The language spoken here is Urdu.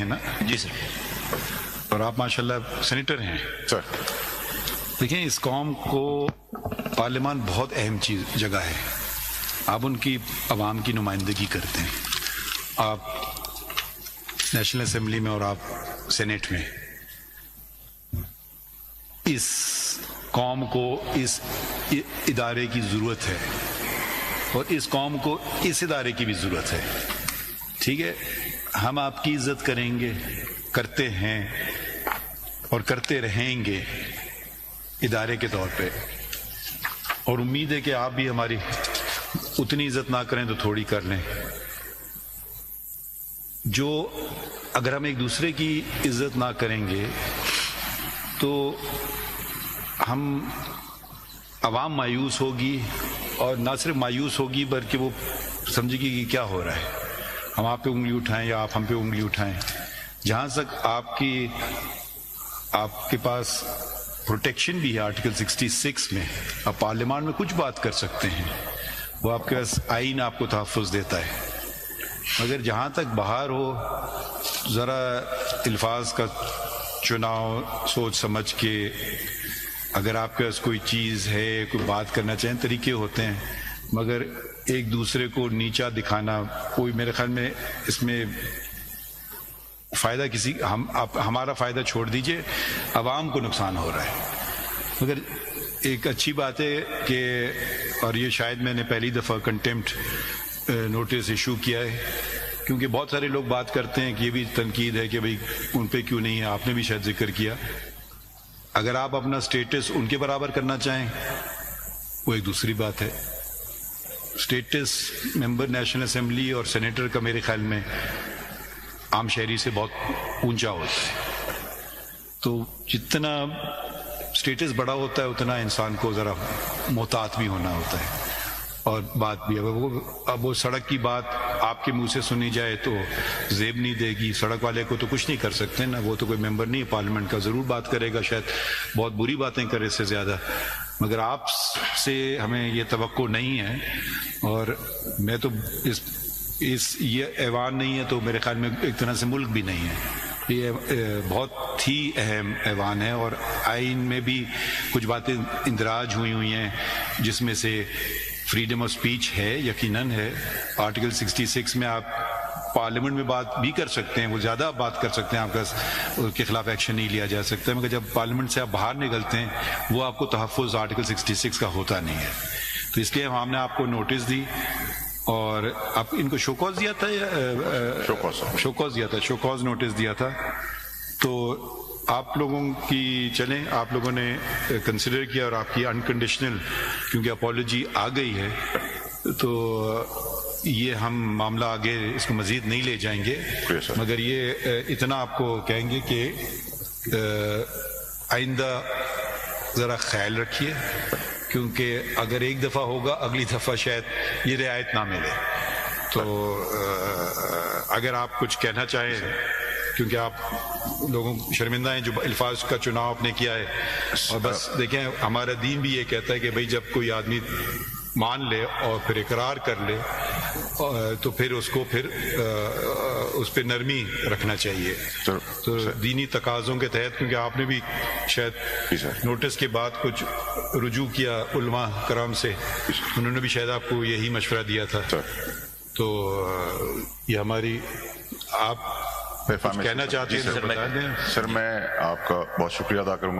نا؟ جی سر. اور آپ ماشاءاللہ سینیٹر ہیں سر. دیکھیں اس قوم کو پارلیمان بہت اہم جگہ ہے. آپ ان کی عوام کی نمائندگی کرتے ہیں، آپ نیشنل اسمبلی میں اور آپ سینیٹ میں. اس قوم کو اس ادارے کی ضرورت ہے اور اس قوم کو اس ادارے کی بھی ضرورت ہے. ٹھیک ہے، ہم آپ کی عزت کریں گے، کرتے ہیں اور کرتے رہیں گے ادارے کے طور پہ، اور امید ہے کہ آپ بھی ہماری اتنی عزت نہ کریں تو تھوڑی کر لیں. جو اگر ہم ایک دوسرے کی عزت نہ کریں گے تو ہم عوام مایوس ہوگی، اور نہ صرف مایوس ہوگی بلکہ وہ سمجھے گی کہ کیا ہو رہا ہے، ہم آپ پہ انگلی اٹھائیں یا آپ ہم پہ انگلی اٹھائیں. جہاں تک آپ کے پاس پروٹیکشن بھی ہے آرٹیکل 66 میں، آپ پارلیمان میں کچھ بات کر سکتے ہیں، وہ آپ کے پاس آئین آپ کو تحفظ دیتا ہے. مگر جہاں تک باہر ہو، ذرا الفاظ کا چناؤ سوچ سمجھ کے، اگر آپ کے پاس کوئی چیز ہے، کوئی بات کرنا چاہیں، طریقے ہوتے ہیں، مگر ایک دوسرے کو نیچا دکھانا کوئی، میرے خیال میں اس میں فائدہ ہمارا فائدہ چھوڑ دیجئے، عوام کو نقصان ہو رہا ہے. مگر ایک اچھی بات ہے کہ، اور یہ شاید میں نے پہلی دفعہ کنٹیمپٹ نوٹس ایشو کیا ہے، کیونکہ بہت سارے لوگ بات کرتے ہیں کہ یہ بھی تنقید ہے کہ بھئی ان پہ کیوں نہیں ہے. آپ نے بھی شاید ذکر کیا، اگر آپ اپنا سٹیٹس ان کے برابر کرنا چاہیں وہ ایک دوسری بات ہے. سٹیٹس ممبر نیشنل اسمبلی اور سینیٹر کا میرے خیال میں عام شہری سے بہت اونچا ہوتا ہے. تو جتنا سٹیٹس بڑا ہوتا ہے اتنا انسان کو ذرا محتاط بھی ہونا ہوتا ہے. اور بات بھی اب وہ سڑک کی بات آپ کے منہ سے سنی جائے تو زیب نہیں دے گی. سڑک والے کو تو کچھ نہیں کر سکتے نا، وہ تو کوئی ممبر نہیں ہے پارلیمنٹ کا، ضرور بات کرے گا، شاید بہت بری باتیں کرے اس سے زیادہ، مگر آپ سے ہمیں یہ توقع نہیں ہے. اور میں تو یہ ایوان نہیں ہے تو میرے خیال میں ایک طرح سے ملک بھی نہیں ہے. یہ بہت ہی اہم ایوان ہے، اور آئین میں بھی کچھ باتیں اندراج ہوئی ہیں جس میں سے فریڈم آف سپیچ ہے، یقیناً ہے. آرٹیکل 66 میں آپ پارلیمنٹ میں بات بھی کر سکتے ہیں، وہ زیادہ بات کر سکتے ہیں، آپ کا اس کے خلاف ایکشن نہیں لیا جا سکتا، مگر جب پارلیمنٹ سے آپ باہر نکلتے ہیں وہ آپ کو تحفظ آرٹیکل 66 کا ہوتا نہیں ہے. تو اس لیے ہم نے آپ کو نوٹس دی، اور آپ ان کو شوکاز دیا تھا یا شوکاز نوٹس دیا تھا. تو آپ لوگوں کی چلیں، آپ لوگوں نے کنسیڈر کیا اور آپ کی انکنڈیشنل، کیونکہ اپالوجی آ گئی ہے، تو یہ ہم معاملہ آگے اس کو مزید نہیں لے جائیں گے، مگر یہ اتنا آپ کو کہیں گے کہ آئندہ ذرا خیال رکھیے، کیونکہ اگر ایک دفعہ ہوگا اگلی دفعہ شاید یہ رعایت نہ ملے. تو اگر آپ کچھ کہنا چاہیں، کیونکہ آپ لوگوں شرمندہ ہیں جو الفاظ کا چناؤ آپ نے کیا ہے. اور بس دیکھیں، ہمارا دین بھی یہ کہتا ہے کہ بھئی جب کوئی آدمی مان لے اور پھر اقرار کر لے تو پھر اس کو اس پہ نرمی رکھنا چاہیے. تو دینی تقاضوں کے تحت، کیونکہ آپ نے بھی شاید نوٹس کے بعد کچھ رجوع کیا علماء کرام سے، انہوں نے بھی شاید آپ کو یہی مشورہ دیا تھا. تو یہ ہماری، آپ کہنا چاہتے ہیں؟ سر میں آپ کا بہت شکریہ ادا کروں گا